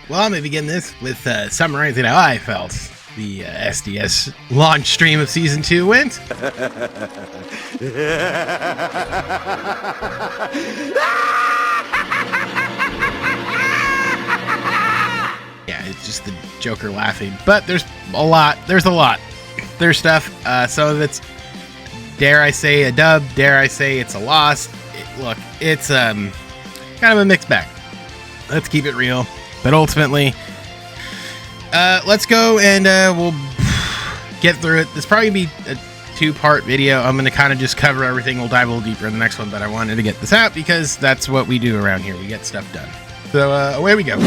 Well, I'm going to begin this with summarizing how I felt the SDS launch stream of Season 2 went. Yeah, it's just the Joker laughing. But there's a lot. There's stuff. Some of it's, dare I say, a dub. Dare I say it's a loss. Look, it's kind of a mixed bag. Let's keep it real. But ultimately, let's go and we'll get through it. This probably be a two-part video. I'm going to kind of just cover everything. We'll dive a little deeper in the next one, but I wanted to get this out because that's what we do around here. We get stuff done. So away we go.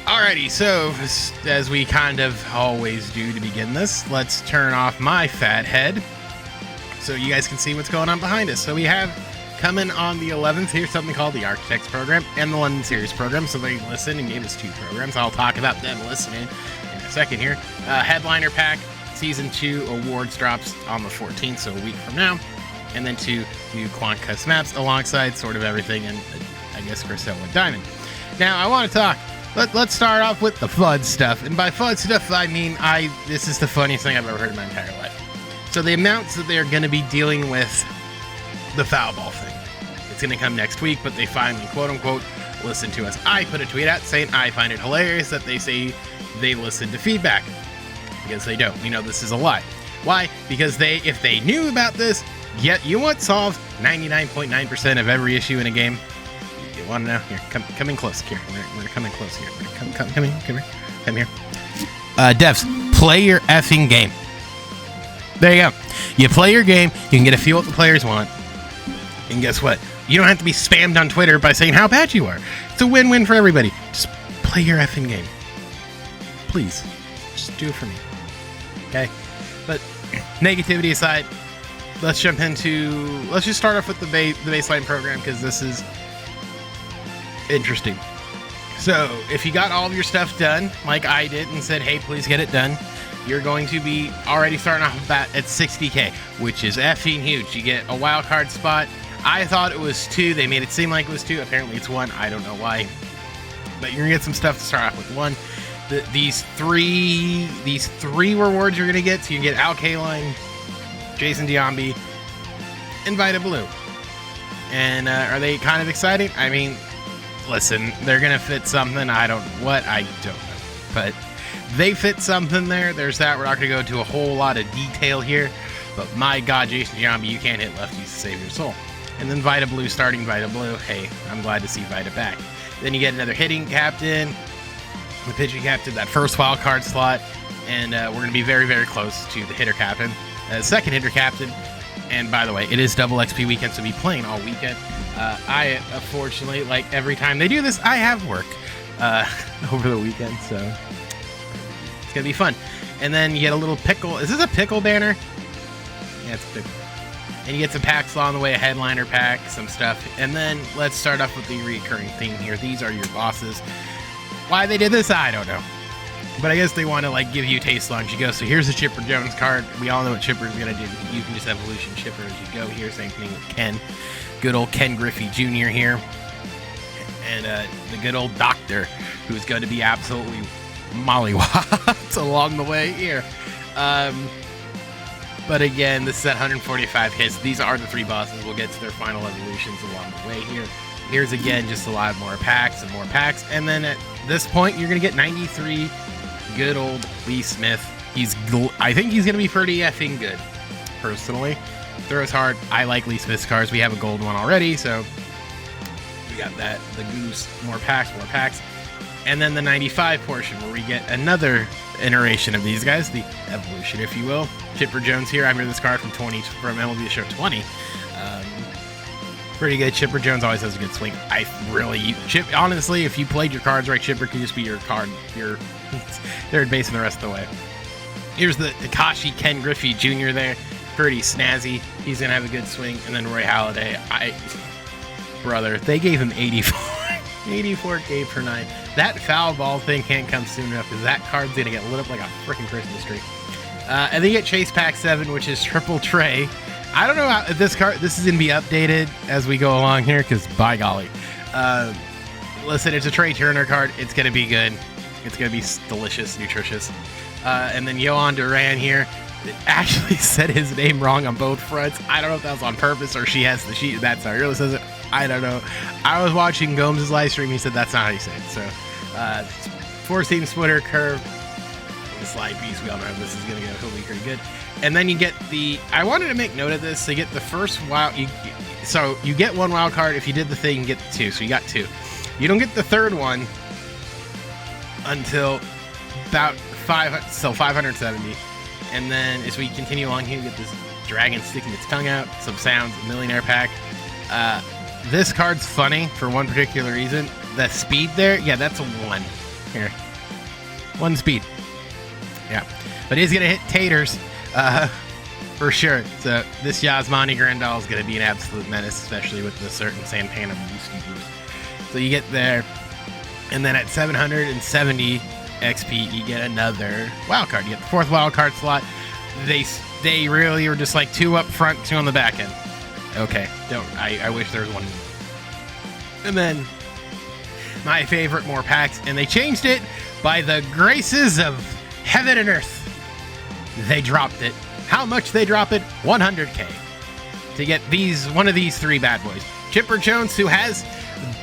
Alrighty, so as we kind of always do to begin this, let's turn off my fat head so you guys can see what's going on behind us. So we have coming on the 11th here something called the Architects program and the London Series program. So they listened and gave us 2 programs. I'll talk about them listening in a second here. Headliner pack Season 2 awards drops on the 14th, so a week from now, and then 2 new Quant Custom maps alongside sort of everything and I guess Crystal and Diamond. Now I want to talk. Let's start off with the FUD stuff, and by FUD stuff I mean this is the funniest thing I've ever heard in my entire life. So they announced that they're going to be dealing with the foul ball thing. It's going to come next week, but they finally, quote unquote, listened to us. I put a tweet out saying I find it hilarious that they say they listen to feedback, because they don't. We know this is a lie. Why? Because if they knew about this, yet you want solved 99.9% of every issue in a game. You want to know? Here, come in close here. We're gonna come in close here. Come here. Devs, play your effing game. There you go. You play your game. You can get a feel what the players want. And guess what? You don't have to be spammed on Twitter by saying how bad you are. It's a win-win for everybody. Just play your effing game. Please. Just do it for me. Okay? But negativity aside, let's just start off with the baseline program, because this is interesting. So if you got all of your stuff done like I did and said, hey, please get it done, you're going to be already starting off at 60k, which is effing huge. You get a wild card spot. I thought it was 2. They made it seem like it was 2. Apparently it's 1. I don't know why, but you're gonna get some stuff to start off with. 1, these three rewards you're gonna get. So you can get Al Kaline, Jason Diambi, and Vita Blue. And are they kind of exciting? I mean, listen, they're gonna fit something. I don't know, but they fit something there. There's that. We're not gonna go into a whole lot of detail here, but my God, Jason Giambi, you can't hit lefties to save your soul. And then Vita Blue, starting Vita Blue. Hey, I'm glad to see Vita back. Then you get another hitting captain, the pitching captain, that first wild card slot, and we're gonna be very, very close to the hitter captain, second hitter captain. And by the way, it is double XP weekend, so be playing all weekend. I, unfortunately, like every time they do this, I have work over the weekend, so it's gonna be fun. And then you get a little pickle. Is this a pickle banner? Yeah, it's a pickle. And you get some packs along the way, a headliner pack, some stuff. And then let's start off with the recurring theme here. These are your bosses. Why they did this, I don't know. But I guess they want to like give you taste along as you go. So here's the Chipper Jones card. We all know what Chipper is going to do. You can just evolution Chipper as you go here. Same thing with Ken. Good old Ken Griffey Jr. here. And the good old Doctor, who's going to be absolutely mollywopped along the way here. But again, this is at 145 hits. These are the 3 bosses. We'll get to their final evolutions along the way here. Here's again just a lot more packs and more packs. And then at this point, you're going to get 93 good old Lee Smith. I think he's going to be pretty effing good, personally. Throws hard. I like Lee Smith's cards. We have a gold one already, so we got that. The Goose, more packs. And then the 95 portion, where we get another iteration of these guys, the evolution, if you will. Chipper Jones here. I remember this card from MLB The Show 20. Pretty good. Chipper Jones always has a good swing. Honestly, if you played your cards right, Chipper could just be your third baseman the rest of the way. Here's the Takashi Ken Griffey Jr. there. Pretty snazzy. He's going to have a good swing. And then Roy Halladay. Brother, they gave him 84. 84K per 9. That foul ball thing can't come soon enough, because that card's going to get lit up like a freaking Christmas tree. And then you get Chase Pack 7, which is Triple Tray. I don't know how this is going to be updated as we go along here, because by golly. listen, it's a Trey Turner card. It's going to be good. It's going to be delicious, nutritious. And then Yohan Duran here actually said his name wrong on both fronts. I don't know if that was on purpose or she has the sheet. That's how he really says it. I don't know. I was watching Gomes' live stream. He said that's not how you say it. So, 4-seam splitter curve. The slide piece, we all know this is going to go hopefully pretty good. And then you get the, I wanted to make note of this. So you get the first wild, so you get one wild card. If you did the thing, you get the two. So you got two. You don't get the third one until about 570. And then as we continue along here, you get this dragon sticking its tongue out, some sounds, millionaire pack. This card's funny for one particular reason. The speed there, yeah, that's a 1. Here. 1 speed. Yeah. But he's going to hit taters for sure. So this Yasmani Grandal is going to be an absolute menace, especially with the certain Santana boost. So you get there. And then at 770 XP, you get another wild card. You get the 4th wild card slot. They really are just like 2 up front, 2 on the back end. Okay. I wish there was 1 more. And then my favorite, more packs. And they changed it by the graces of heaven and earth. They dropped it. How much they drop it? 100K. To get one of these 3 bad boys. Chipper Jones, who has,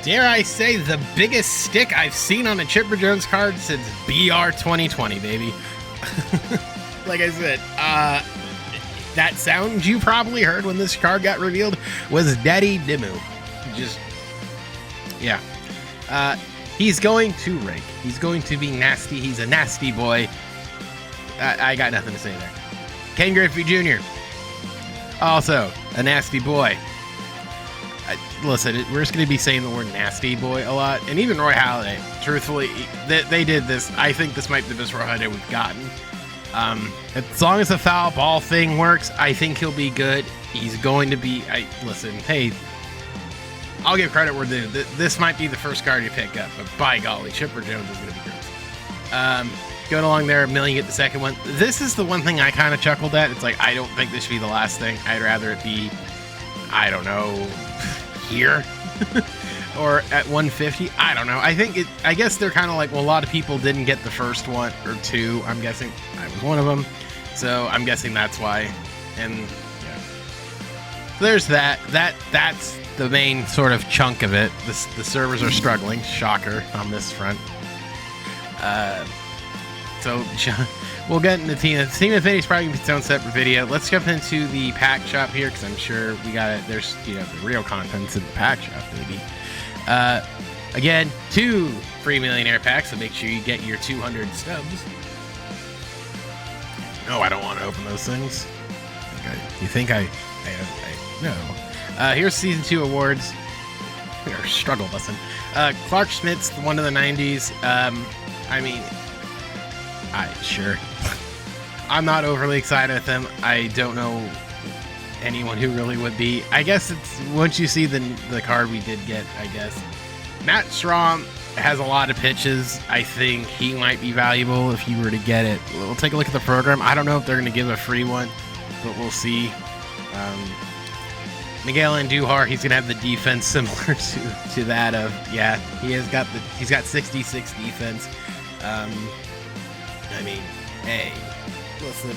dare I say, the biggest stick I've seen on a Chipper Jones card since BR 2020, baby. Like I said, that sound you probably heard when this card got revealed was Daddy Dimmu. Just, yeah. He's going to rake. He's going to be nasty. He's a nasty boy. I got nothing to say there. Ken Griffey Jr. Also a nasty boy. Listen, we're just going to be saying the word nasty boy a lot. And even Roy Halladay, truthfully, they did this. I think this might be the best Roy Halladay we've gotten. As long as the foul ball thing works, I think he'll be good. He's going to be... listen, hey, I'll give credit where due. This might be the first card you pick up, but by golly, Chipper Jones is going to be gross. Going along there, $1 million, get the second one. This is the one thing I kind of chuckled at. It's like, I don't think this should be the last thing. I'd rather it be, I don't know, here or at 150. I don't know. I guess they're kind of like, well, a lot of people didn't get the first one or 2. I'm guessing I was one of them. So I'm guessing that's why. And yeah, so there's that. That's the main sort of chunk of it. The servers are struggling. Shocker on this front. So we'll get into Team Infinity is probably going to be its own separate video. Let's jump into the pack shop here because I'm sure we got it. There's the real contents in the pack shop, baby. Again, 2 free millionaire packs, so make sure you get your 200 stubs. No, I don't want to open those things. Okay. You think I no. Here's season 2 awards. Or struggle lesson. Clark Schmidt's one of the 90s. I mean, sure. I'm not overly excited with him. I don't know anyone who really would be. I guess it's once you see the card we did get, I guess. Matt Strom has a lot of pitches. I think he might be valuable if you were to get it. We'll take a look at the program. I don't know if they're going to give a free one, but we'll see. Miguel Andujar, he's going to have the defense similar to that of, yeah, he's got 66 defense. I mean, hey, listen,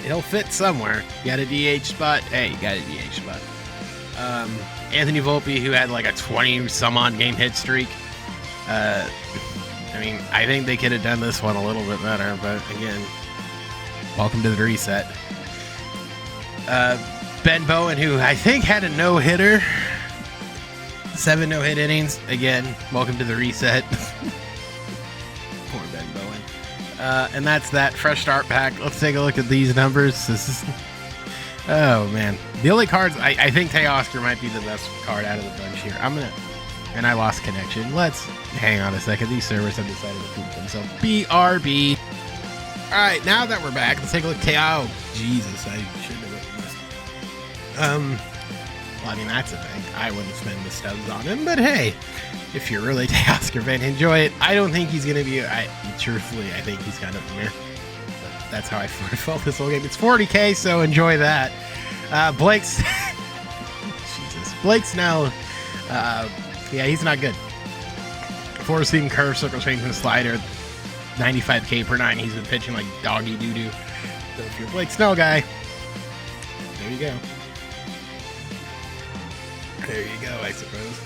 he'll fit somewhere. You got a DH spot? Hey, you got a DH spot. Anthony Volpe, who had like a 20-some-odd game hit streak. I mean, I think they could have done this one a little bit better, but again, welcome to the reset. Ben Bowen, who I think had a no-hitter. 7 no-hit innings. Again, welcome to the reset. Poor Ben Bowen. And that's that fresh start pack. Let's take a look at these numbers. This is... Oh, man. The only cards... I think Teoscar might be the best card out of the bunch here. I'm going to... And I lost connection. Let's... Hang on a second. These servers have decided to poop themselves. BRB. All right, now that we're back, let's take a look. Oh, Jesus. I shouldn't have written this. Well, I mean, that's a thing. I wouldn't spend the stubs on him, but hey, if you're really a Teoscar fan, enjoy it. I don't think he's going to be... Truthfully, I think he's kind of a meh. But that's how I felt this whole game. It's 40K, so enjoy that. Blake's... Jesus. Blake's now... yeah, he's not good. Four seam curve, circle change, and slider. 95K per 9. He's been pitching like doggy doo-doo. So if you're a Blake Snell guy, there you go. There you go, I suppose.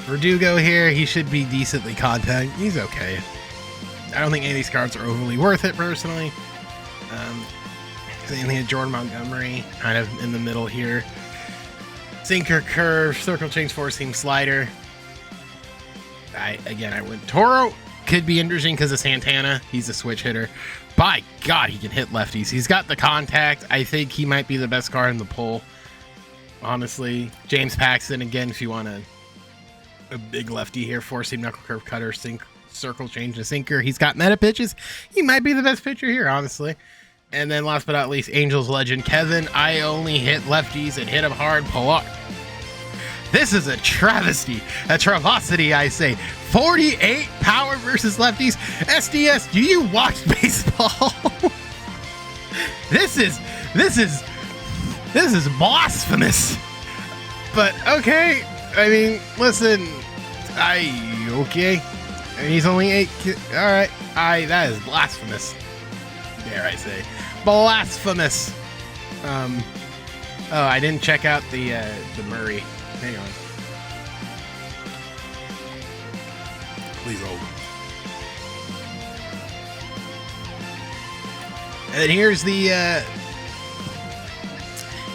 Verdugo here, he should be decently contact. He's okay. I don't think any of these cards are overly worth it, personally. Same thing with Jordan Montgomery, kind of in the middle here. Sinker, curve, circle change, four-seam, slider. I went Toro. Could be interesting because of Santana. He's a switch hitter. By God, he can hit lefties. He's got the contact. I think he might be the best card in the poll. Honestly, James Paxton, again, if you want a big lefty here, four-seam knuckle curve cutter, circle change to sinker. He's got meta pitches. He might be the best pitcher here, honestly. And then last but not least, Angels legend Kevin. I only hit lefties and hit them hard. Pilar. This is a travesty, a travesty, I say. 48 power versus lefties. SDS, do you watch baseball? This is blasphemous. But okay, I mean, listen, okay. I mean, he's only 8. All right, that is blasphemous. Dare I say, blasphemous. Oh, I didn't check out the Murray. Hang on. Please hold. And here's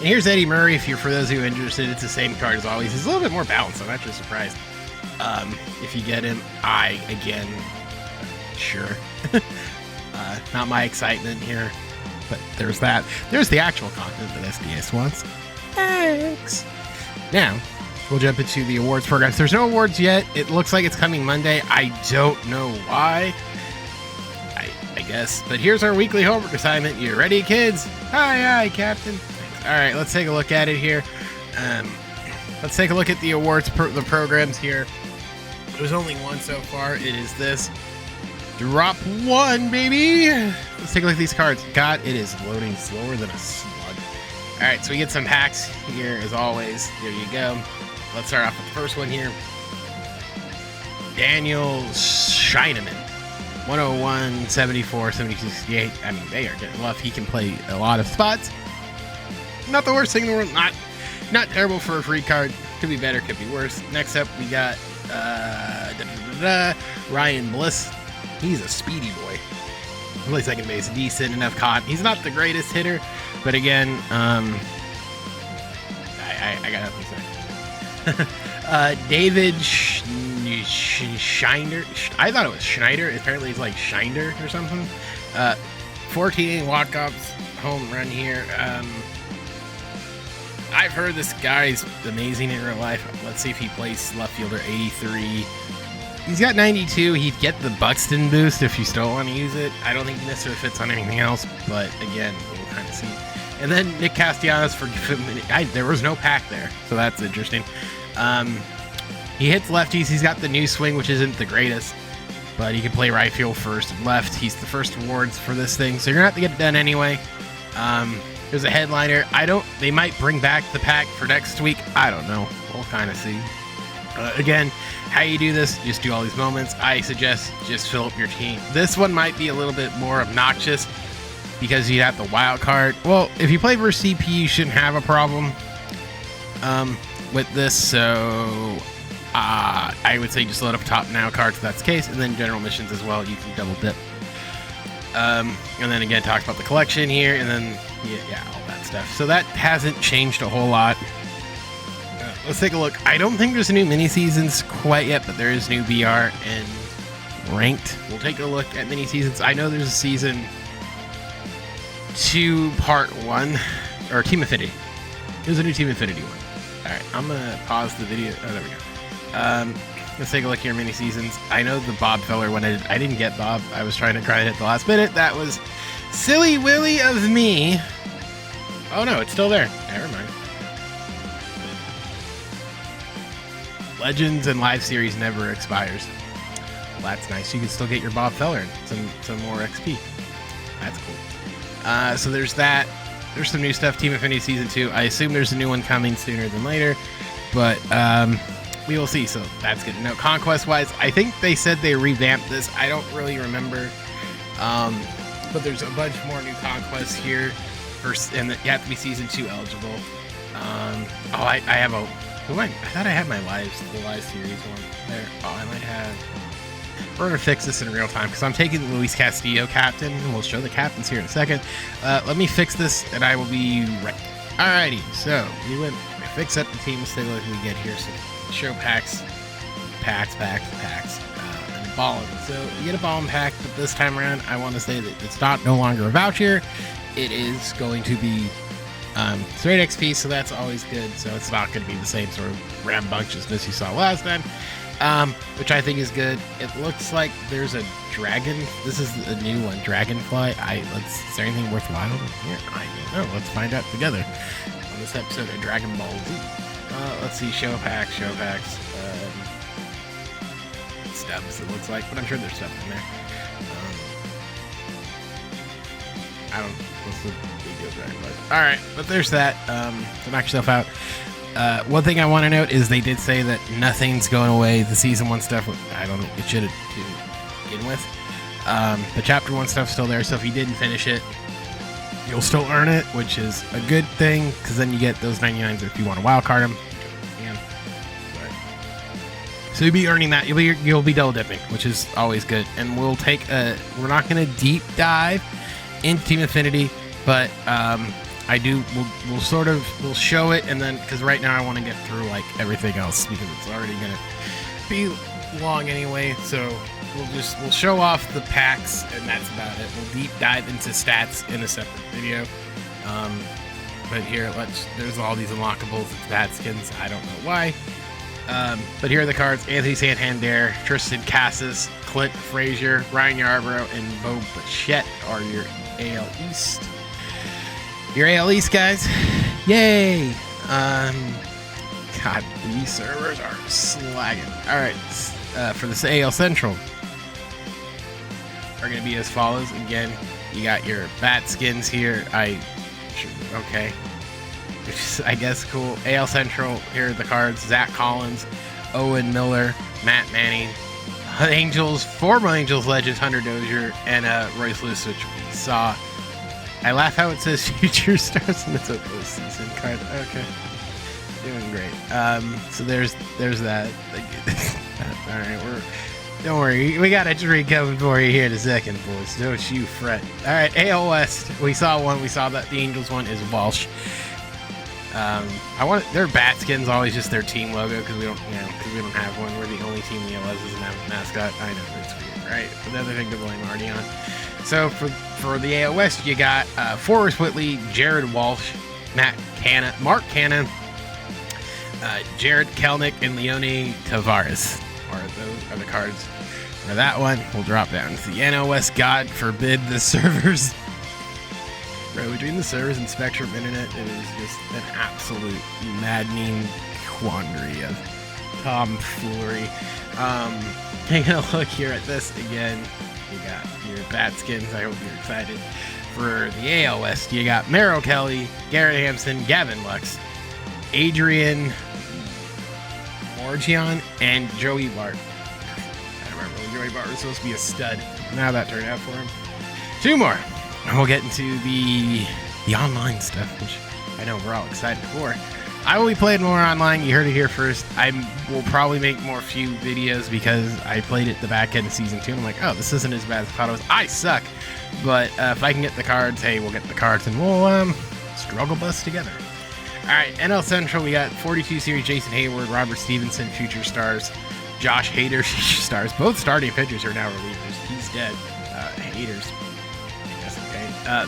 here's Eddie Murray. For those who are interested, it's the same card as always. He's a little bit more balanced. I'm actually surprised. If you get him, sure. Not my excitement here, but there's that. There's the actual content that SDS wants. Thanks. Now, we'll jump into the awards programs. There's no awards yet. It looks like it's coming Monday. I don't know why. I guess. But here's our weekly homework assignment. You ready, kids? Aye, Captain. Thanks. All right, let's take a look at it here. Let's take a look at the awards, the programs here. There's only one so far. It is this. Drop 1, baby. Let's take a look at these cards. God, it is loading slower than a slug. All right, so we get some packs here as always. There you go. Let's start off with the first one here. Daniel Scheineman. 101, 74, 72, 68. I mean, they are getting love. He can play a lot of spots. Not the worst thing in the world. Not terrible for a free card. Could be better, could be worse. Next up, we got Ryan Bliss. He's a speedy boy. He plays second base, decent enough caught. He's not the greatest hitter, but again, I got nothing to say. David Schneider. I thought it was Schneider. Apparently it's like Schneider or something. 14 walk-ups, home run here. I've heard this guy's amazing in real life. Let's see if he plays left fielder. 83. He's got 92. He'd get the Buxton boost if you still want to use it. I don't think this fits on anything else, but again, we'll kind of see. And then Nick Castellanos there was no pack there, so that's interesting. He hits lefties. He's got the new swing, which isn't the greatest, but he can play right field, first, and left. He's the first awards for this thing, so you're gonna have to get it done anyway. There's a headliner. They might bring back the pack for next week. I don't know. We'll kind of see. Again, how you do this, just do all these moments. I suggest just fill up your team. This one might be a little bit more obnoxious because you have the wild card. Well, if you play versus CP, you shouldn't have a problem with this. So I would say just load up top now cards if that's the case, and then general missions as well. You can double dip. And then again, talk about the collection here, and then yeah, all that stuff. So that hasn't changed a whole lot. Let's take a look. I don't think there's a new mini seasons quite yet, but there is new BR and ranked. We'll take a look at mini seasons. I know there's a season 2 part 1 or Team Affinity. There's a new Team Affinity one. All right, I'm gonna pause the video. Oh, there we go. Let's take a look here. Mini seasons. I know the Bob Feller one. I didn't get Bob. I was trying to grind it at the last minute. That was silly willy of me. Oh no, it's still there. Never mind. Legends and live series never expires. Well, that's nice. You can still get your Bob Feller and some more XP. That's cool. So there's that. There's some new stuff. Team Affinity Season 2. I assume there's a new one coming sooner than later. But we will see. So that's good to know. Conquest wise, I think they said they revamped this. I don't really remember. But there's a bunch more new conquests here. And you have to be season 2 eligible. I have a. I thought I had the live series one there. I might have. We're gonna fix this in real time because I'm taking Luis Castillo captain, and we'll show the captains here in a second. Let me fix this, and I will be right. Alrighty, so we went fix up the team. Let's take a look what we get here. So show packs, and ballin'. So you get a ballin' pack, but this time around, I want to say that it's no longer a voucher. It is going to be straight XP, so that's always good. So it's not going to be the same sort of rambunctiousness you saw last time, which I think is good. It looks like there's a dragon. This is a new one, Dragonfly. Is there anything worthwhile in here? I don't know. Let's find out together on this episode of Dragon Ball Z. Let's see, show packs. Stubs, it looks like, but I'm sure there's stuff in there. I don't. What's the big deal, Dragonfly? All right, but there's that. So knock yourself out. One thing I want to note is they did say that nothing's going away. The season 1 stuff, I don't think it should have to begin with. The chapter 1 stuff's still there, so if you didn't finish it, you'll still earn it, which is a good thing, because then you get those 99s if you want to wildcard them. So you'll be earning that. You'll be double dipping, which is always good. And we'll take we're not going to deep dive into Team Affinity, but we'll show it, and then because right now I want to get through like everything else because it's already going to be long anyway. So we'll show off the packs, and that's about it. We'll deep dive into stats in a separate video. But here, there's all these unlockables. It's bad skins. I don't know why. But here are the cards. Anthony Santander, Tristan Cassis, Clint Frazier, Ryan Yarbrough, and Bo Bichette are your AL East. Your AL East, guys. Yay! God, these servers are slagging. Alright, for this AL Central, are going to be as follows. Again, you got your bat skins here. Okay. Which is, I guess, cool. AL Central, here are the cards. Zach Collins, Owen Miller, Matt Manning, Angels, former Angels legends, Hunter Dozier, and Royce Lewis, which we saw. I laugh how it says future stars and it's a postseason card. Okay. Doing great. So there's that. All right, don't worry. We got a treat coming for you here in a second, boys. Don't you fret. All right, AL West. We saw one. We saw that the Angels one is Walsh. Their bat skin's always just their team logo because we don't have one. We're the only team in the MLS doesn't have a mascot. I know it's weird, right? But the other thing to blame Artie on. So for the AL West, you got Forrest Whitley, Jared Walsh, Mark Canna, Jared Kelnick, and Leone Tavares. Those are the cards for that one. We'll drop down to the NL West. God forbid the servers. Bro, between the servers and Spectrum Internet, it is just an absolute maddening quandary of tomfoolery. Taking a look here at this again, you got your bat skins. I hope you're excited. For the AL West, you got Merrill Kelly, Garrett Hampson, Gavin Lux, Adrian Morgion, and Joey Bart. I remember when Joey Bart was supposed to be a stud. Now that turned out for him. 2 more. And we'll get into the online stuff, which I know we're all excited for. I will be playing more online. You heard it here first. I will probably make few videos because I played it the back end of Season 2, and I'm like, oh, this isn't as bad as I thought it was. I suck. But if I can get the cards, hey, we'll get the cards, and we'll struggle bust together. All right, NL Central, we got 42 series Jason Hayward, Robert Stevenson, Future Stars, Josh Hader, Future Stars. Both starting pitchers are now relievers. He's dead. Haters.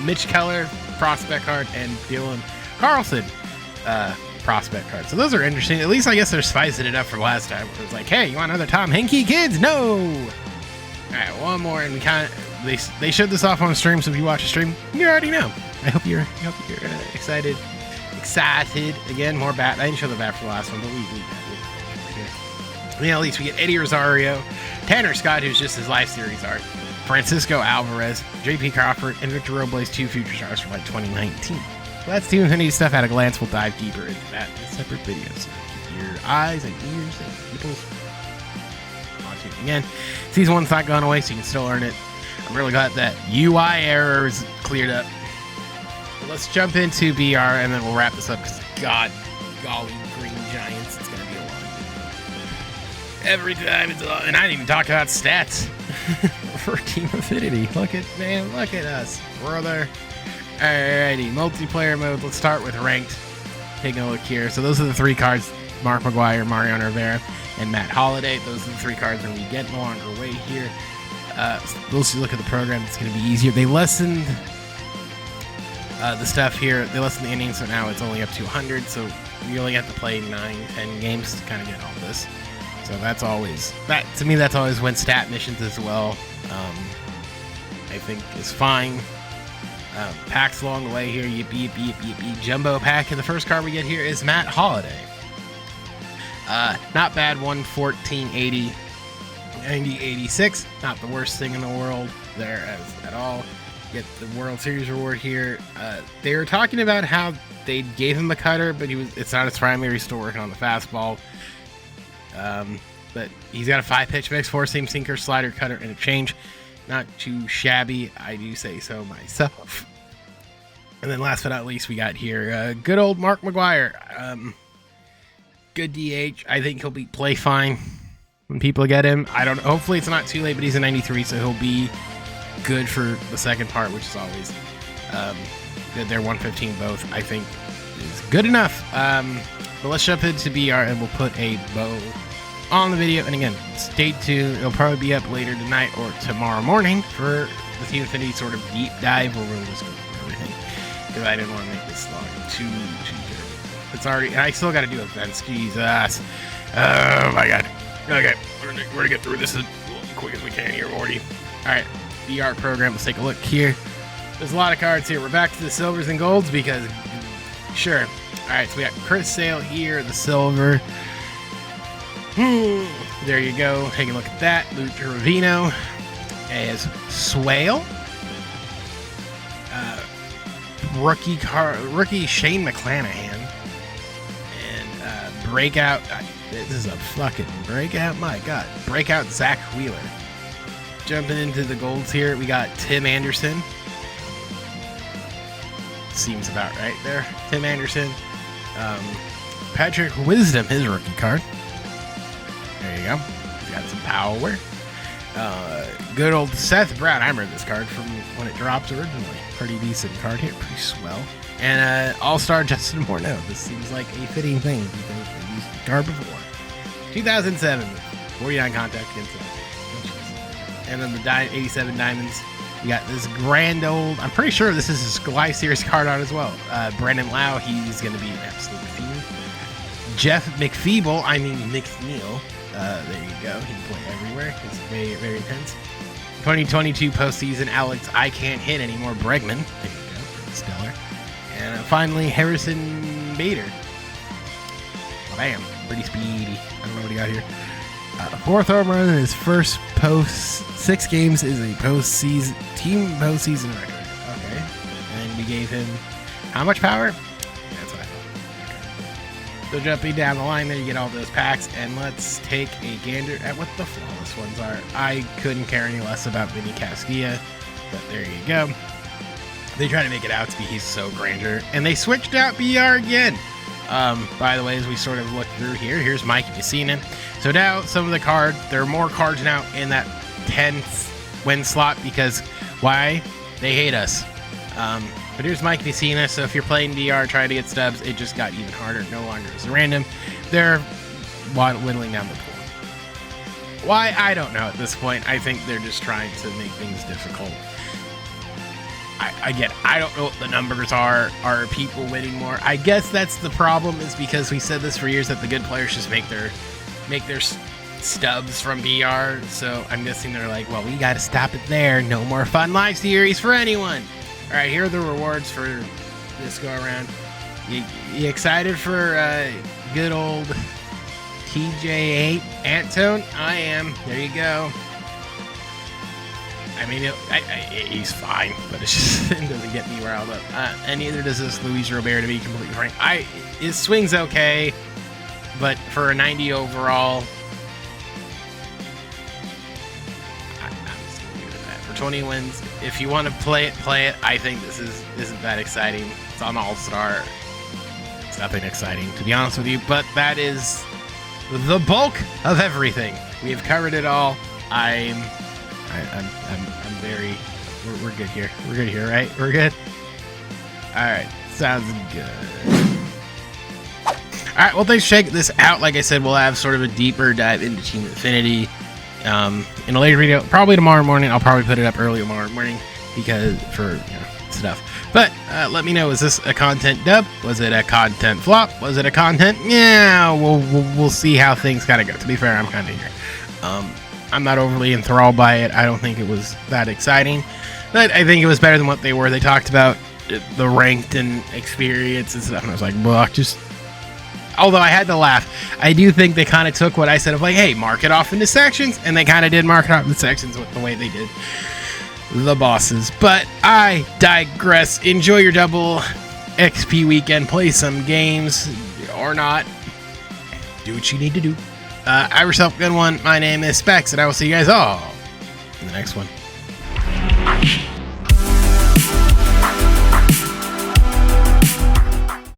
Mitch Keller, prospect card, and Dylan Carlson, prospect card. So those are interesting. At least I guess they're spicing it up from last time. Where it was like, hey, you want another Tom Henke, kids? No! All right, one more, and they showed this off on stream, so if you watch a stream, you already know. I hope you're excited. Again, more bat. I didn't show the bat for the last one, but we got it. At least we get Eddie Rosario, Tanner Scott, who's just his live series art, Francisco Alvarez, JP Crawford, and Victor Robles, 2 future stars from 2019. So that's Team Infinity stuff at a glance. We'll dive deeper into that in a separate video, so keep your eyes and ears and pupils. Watching again. Season 1's not gone away, so you can still earn it. I'm really glad that UI error is cleared up. Let's jump into BR and then we'll wrap this up because God, golly, green giants, it's gonna be a lot. Every time it's a lot, and I didn't even talk about stats for Team Affinity. Look at us, brother. Alrighty, multiplayer mode. Let's start with ranked. Taking a look here. So those are the 3 cards: Mark McGwire, Mariano Rivera, and Matt Holliday. Those are the 3 cards when we get along our way here. Let's look at the program. It's going to be easier. They lessened the stuff here. They lessened the innings, so now it's only up to 100. So you only have to play 9-10 games to kind of get all this. So that's always to me. That's always when stat missions as well. I think is fine. Packs along the way here. Yippee. Jumbo pack. And the first card we get here is Matt Holliday. Not bad. 114.80. 90.86. Not the worst thing in the world there at all. Get the World Series reward here. They were talking about how they gave him a cutter, but it's not his primary. He's still working on the fastball. But he's got a 5-pitch mix, 4-seam sinker, slider, cutter, and a change. Not too shabby, I do say so myself. And then last but not least, we got here good old Mark McGwire. Good DH. I think he'll play fine when people get him. I don't know. Hopefully it's not too late, but he's a 93, so he'll be good for the second part, which is always good there. 115 both, I think, is good enough. But let's jump into BR and we'll put a bow on the video. And again, stay tuned. It'll probably be up later tonight or tomorrow morning for the Team Affinity sort of deep dive where we'll just go through everything, because I didn't want to make this long too terrible. It's already, and I still got to do events. Jesus. Oh my God. Okay, we're gonna get through this as quick as we can here, Morty. All right, BR program. Let's take a look here. There's a lot of cards here. We're back to the silvers and golds because, sure. All right, so we got Chris Sale here, the silver. There you go. Take a look at that. Luke Ravino as Swale. Rookie Shane McClanahan. And breakout. This is a fucking breakout. My God. Breakout Zach Wheeler. Jumping into the golds here, we got Tim Anderson. Seems about right there. Tim Anderson. Patrick Wisdom, his rookie card. There you go. He's got some power. Good old Seth Brown. I remember this card from when it dropped originally. Pretty decent card here. Pretty swell. And All-Star Justin Morneau. This seems like a fitting thing because they used the card before. 2007. 49 contact against them. And then the 87 Diamonds. We got this grand old, I'm pretty sure this is his Gly Series card on as well. Brandon Lau, he's going to be an absolute fiend. Jeff McFeeble, McNeil. There you go. He can play everywhere. He's very, very intense. 2022 postseason, Alex, I can't hit anymore. Bregman. There you go. Pretty stellar. And finally, Harrison Bader. Bam. Pretty speedy. I don't know what he got here. 4th home run in his first 6 games is a team postseason record. Okay. And we gave him how much power? That's what I thought. Okay. So jumping down the line there, you get all those packs, and let's take a gander at what the flawless ones are. I couldn't care any less about Vinny Castilla, but there you go. They try to make it out to be he's so grandeur, and they switched out BR again. By the way, as we sort of look through here, here's Mike Mussina. So now some of the cards, there are more cards now in that 10th win slot because why? They hate us. But here's Mike Mussina. So if you're playing DR trying to get stubs, it just got even harder. No longer is it random. They're whittling down the pool. Why? I don't know at this point. I think they're just trying to make things difficult. I don't know what the numbers are. Are people winning more? I guess that's the problem, is because we said this for years that the good players just make their stubs from BR. So I'm guessing they're like, well, we got to stop it there. No more fun live series for anyone. All right, here are the rewards for this go around. You excited for good old TJ8 Antone? I am. There you go. I mean, he's fine, but it's just, it doesn't get me riled up. And neither does this Luis Robert, to be completely frank. His swing's okay. but for a 90 overall, I'm just gonna leave it at that. For 20 wins, if you want to play it, play it. I think this isn't that exciting. It's on All-Star. It's nothing exciting, to be honest with you, but that is the bulk of everything. We have covered it all. I'm very. We're good here. We're good here, right? We're good. All right, sounds good. All right, well, thanks for checking this out. Like I said, we'll have sort of a deeper dive into Team Infinity in a later video, probably tomorrow morning. I'll probably put it up early tomorrow morning because for stuff. But let me know, is this a content dub? Was it a content flop? Was it a content? Yeah, we'll see how things kind of go. To be fair, I'm kind of here. I'm not overly enthralled by it. I don't think it was that exciting, but I think it was better than what they were. They talked about the ranked and experience and stuff, and I was like, well, just. Although I had to laugh, I do think they kind of took what I said of like, hey, mark it off into sections, and they kind of did mark it off into sections with the way they did the bosses. But I digress. Enjoy your double XP weekend. Play some games or not. Do what you need to do. Have yourself a good one. My name is Specs, and I will see you guys all in the next one.